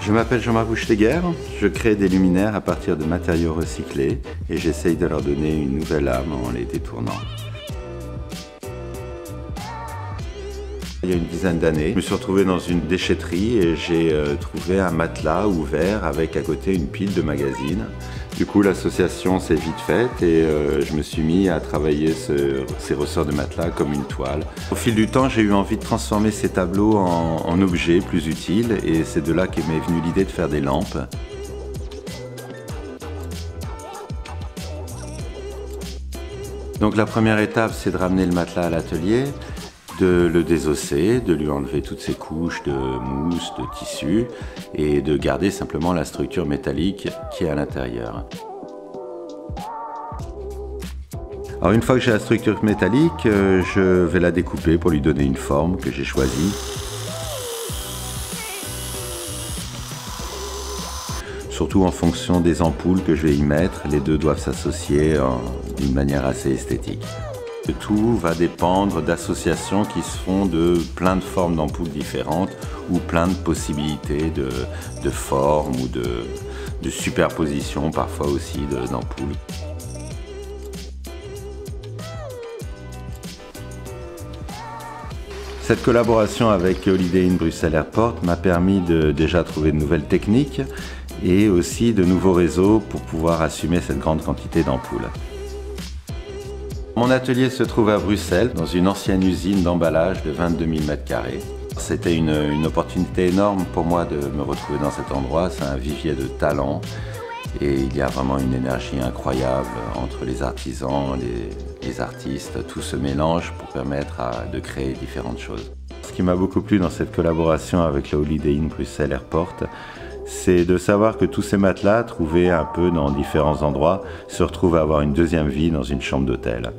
Je m'appelle Jean-Marc Bouchleguer, je crée des luminaires à partir de matériaux recyclés et j'essaye de leur donner une nouvelle âme en les détournant. Il y a une dizaine d'années, je me suis retrouvé dans une déchetterie et j'ai trouvé un matelas ouvert avec à côté une pile de magazines. Du coup, l'association s'est vite faite et je me suis mis à travailler ces ressorts de matelas comme une toile. Au fil du temps, j'ai eu envie de transformer ces tableaux en objets plus utiles et c'est de là qu'est m'est venue l'idée de faire des lampes. Donc la première étape, c'est de ramener le matelas à l'atelier, de le désosser, de lui enlever toutes ces couches de mousse, de tissu et de garder simplement la structure métallique qui est à l'intérieur. Alors une fois que j'ai la structure métallique, je vais la découper pour lui donner une forme que j'ai choisie. Surtout en fonction des ampoules que je vais y mettre, les deux doivent s'associer d'une manière assez esthétique. Tout va dépendre d'associations qui se font de plein de formes d'ampoules différentes ou plein de possibilités de formes ou de superposition parfois aussi d'ampoules. Cette collaboration avec Holiday Inn Bruxelles Airport m'a permis de déjà trouver de nouvelles techniques et aussi de nouveaux réseaux pour pouvoir assumer cette grande quantité d'ampoules. Mon atelier se trouve à Bruxelles, dans une ancienne usine d'emballage de 22 000 m². C'était une opportunité énorme pour moi de me retrouver dans cet endroit. C'est un vivier de talent et il y a vraiment une énergie incroyable entre les artisans, les artistes. Tout se mélange pour permettre de créer différentes choses. Ce qui m'a beaucoup plu dans cette collaboration avec le Holiday Inn Bruxelles Airport, c'est de savoir que tous ces matelas, trouvés un peu dans différents endroits, se retrouvent à avoir une deuxième vie dans une chambre d'hôtel.